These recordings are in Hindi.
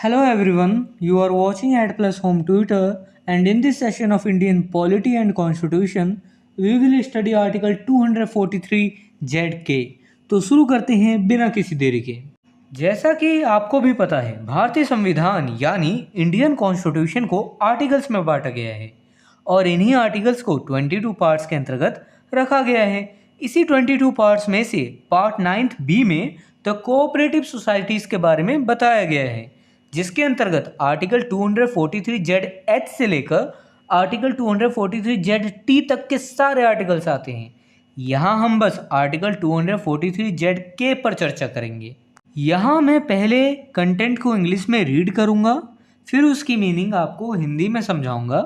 Hello everyone, you are watching at Plus Home Twitter, and in this session of Indian Polity and Constitution, we will study Article 243 ZK। तो शुरू करते हैं बिना किसी देरी के। जैसा कि आपको भी पता है, भारतीय संविधान यानी इंडियन कॉन्स्टिट्यूशन को आर्टिकल्स में बांटा गया है और इन्हीं आर्टिकल्स को 22 पार्ट्स के अंतर्गत रखा गया है। इसी 22 पार्ट्स में से पार्ट 9 बी में द कोऑपरेटिव सोसाइटीज़ के बारे में बताया गया है, जिसके अंतर्गत आर्टिकल 243ZH से लेकर आर्टिकल 243ZT तक के सारे आर्टिकल्स आते हैं। यहाँ हम बस आर्टिकल 243ZK पर चर्चा करेंगे। यहाँ मैं पहले कंटेंट को इंग्लिश में रीड करूँगा, फिर उसकी मीनिंग आपको हिंदी में समझाऊँगा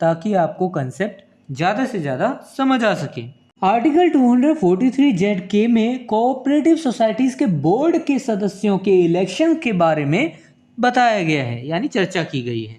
ताकि आपको कंसेप्ट ज़्यादा से ज़्यादा समझ आ सके। आर्टिकल 243ZK में कोऑपरेटिव सोसाइटीज़ के बोर्ड के सदस्यों के इलेक्शन के बारे में बताया गया है, यानी चर्चा की गई है।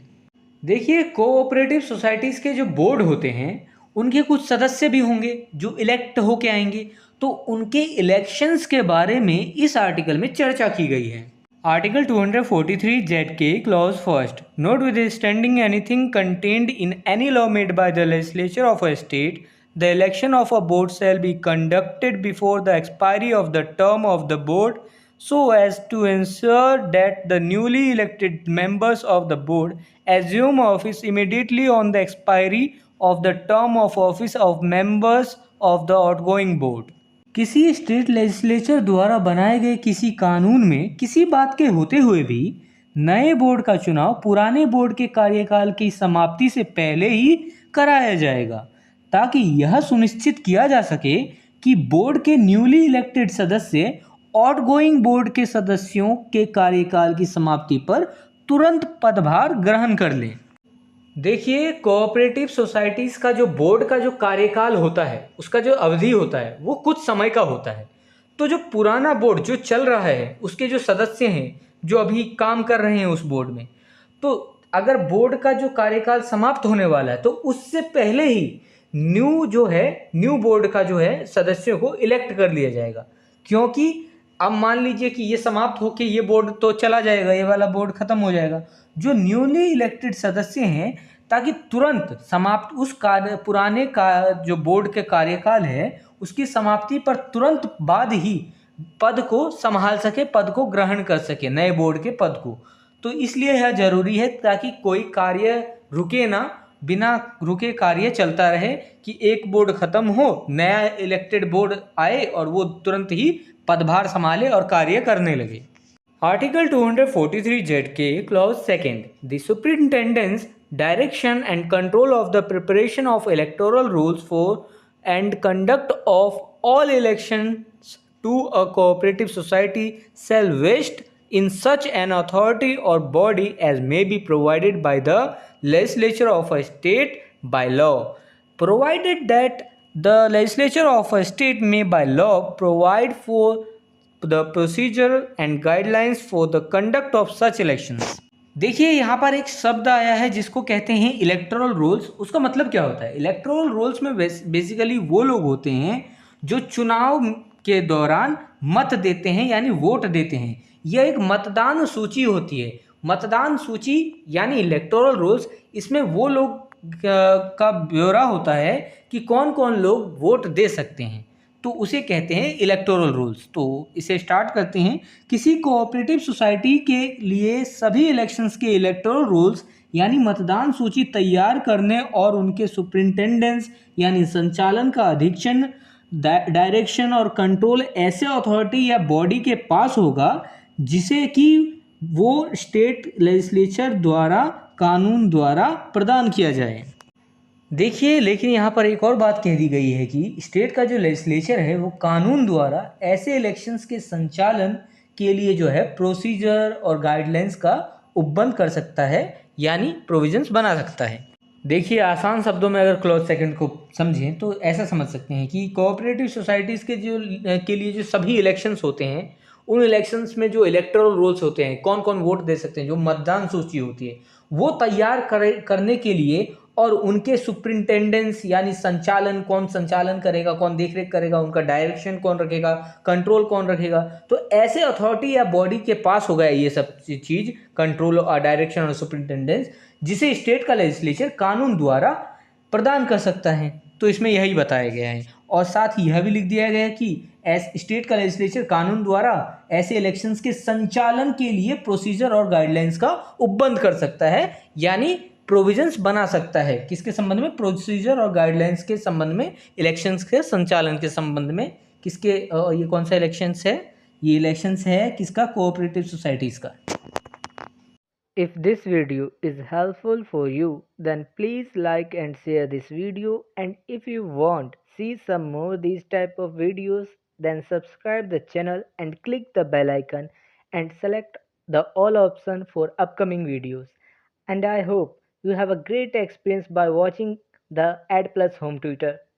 देखिए, कोऑपरेटिव सोसाइटीज़ के जो बोर्ड होते हैं उनके कुछ सदस्य भी होंगे जो इलेक्ट होके आएंगे, तो उनके इलेक्शंस के बारे में इस आर्टिकल में चर्चा की गई है। Article 243ZK clause first, not with standing anything contained in any law made by the legislature of a state, the election of a board shall be conducted before the expiry of the term of the board so as to ensure that the newly elected members of the board assume office immediately on the expiry of the term of office of members of the outgoing board। किसी स्टेट लेजिस्लेचर द्वारा बनाए गए किसी कानून में किसी बात के होते हुए भी नए बोर्ड का चुनाव पुराने बोर्ड के कार्यकाल की समाप्ति से पहले ही कराया जाएगा, ताकि यह सुनिश्चित किया जा सके कि बोर्ड के न्यूली इलेक्टेड सदस्य आउटगोइंग बोर्ड के सदस्यों के कार्यकाल की समाप्ति पर तुरंत पदभार ग्रहण कर लें। देखिए, कोऑपरेटिव सोसाइटीज़ का जो बोर्ड का जो कार्यकाल होता है, उसका जो अवधि होता है वो कुछ समय का होता है। तो जो पुराना बोर्ड जो चल रहा है उसके जो सदस्य हैं जो अभी काम कर रहे हैं उस बोर्ड में, तो अगर बोर्ड का जो कार्यकाल समाप्त होने वाला है तो उससे पहले ही न्यू बोर्ड का जो है सदस्यों को इलेक्ट कर लिया जाएगा। क्योंकि अब मान लीजिए कि ये समाप्त होके ये बोर्ड तो चला जाएगा, ये वाला बोर्ड खत्म हो जाएगा। जो न्यूली इलेक्टेड सदस्य हैं, ताकि तुरंत समाप्त उस पुराने का जो बोर्ड के कार्यकाल है उसकी समाप्ति पर तुरंत बाद ही पद को संभाल सके, पद को ग्रहण कर सके, नए बोर्ड के पद को। तो इसलिए यह जरूरी है ताकि कोई कार्य रुके ना, बिना रुके कार्य चलता रहे कि एक बोर्ड खत्म हो, नया इलेक्टेड बोर्ड आए और वो तुरंत ही पदभार संभाले और कार्य करने लगे। Article 243ZK clause second, the superintendence direction and control of the preparation of electoral rules for and conduct of all elections to a cooperative society shall vest in such an authority or body as may be provided by the legislature of a state by law, provided that the legislature of a state may by law provide for the procedure and guidelines for the conduct of such elections। देखिए, यहाँ पर एक शब्द आया है जिसको कहते हैं इलेक्टोरल रोल्स। उसका मतलब क्या होता है? इलेक्टोरल रोल्स में बेसिकली वो लोग होते हैं जो चुनाव के दौरान मत देते हैं, यानी वोट देते हैं। यह एक मतदान सूची होती है। मतदान सूची यानी इलेक्टोरल रोल्स, इसमें वो लोग का ब्यौरा होता है कि कौन कौन लोग वोट दे सकते हैं, तो उसे कहते हैं इलेक्टोरल रोल्स। तो इसे स्टार्ट करते हैं। किसी कोऑपरेटिव सोसाइटी के लिए सभी इलेक्शंस के इलेक्टोरल रोल्स यानी मतदान सूची तैयार करने और उनके सुपरिंटेंडेंस यानी संचालन का अधीक्षण, डायरेक्शन और कंट्रोल ऐसे अथॉरिटी या बॉडी के पास होगा जिसे कि वो स्टेट लेजिस्लेचर द्वारा कानून द्वारा प्रदान किया जाए। देखिए, लेकिन यहाँ पर एक और बात कह दी गई है कि स्टेट का जो लेजिस्लेचर है वो कानून द्वारा ऐसे इलेक्शंस के संचालन के लिए जो है प्रोसीजर और गाइडलाइंस का उपबंध कर सकता है, यानी प्रोविजंस बना सकता है। देखिए, आसान शब्दों में अगर क्लॉज सेकंड को समझें तो ऐसा समझ सकते हैं कि कोऑपरेटिव सोसाइटीज़ के लिए जो सभी इलेक्शंस होते हैं उन इलेक्शंस में जो इलेक्टोरल रोल्स होते हैं, कौन कौन वोट दे सकते हैं, जो मतदान सूची होती है वो तैयार करने के लिए, और उनके सुपरिंटेंडेंस यानी संचालन, कौन संचालन करेगा, कौन देखरेख करेगा, उनका डायरेक्शन कौन रखेगा, कंट्रोल कौन रखेगा, तो ऐसे अथॉरिटी या बॉडी के पास हो गया ये सब चीज, कंट्रोल और डायरेक्शन और सुपरिंटेंडेंस, जिसे स्टेट का लेजिस्लेचर कानून द्वारा प्रदान कर सकता है। तो इसमें यही बताया गया है, और साथ ही यह भी लिख दिया गया है कि स्टेट का लेजिस्लेचर कानून द्वारा ऐसे इलेक्शंस के संचालन के लिए प्रोसीजर और गाइडलाइंस का उपबंध कर सकता है, यानी प्रोविजंस बना सकता है। किसके संबंध में? प्रोसीजर और गाइडलाइंस के संबंध में, इलेक्शंस के संचालन के संबंध में। किसके ये कौन सा इलेक्शंस है? ये इलेक्शंस है किसका? कोऑपरेटिव सोसाइटीज का। If this video is helpful for you, then please like and share this video, and if you want see some more these type of videos, then subscribe the channel and click the bell icon and select the all option for upcoming videos. And I hope you have a great experience by watching the Ad Plus Home Tutor.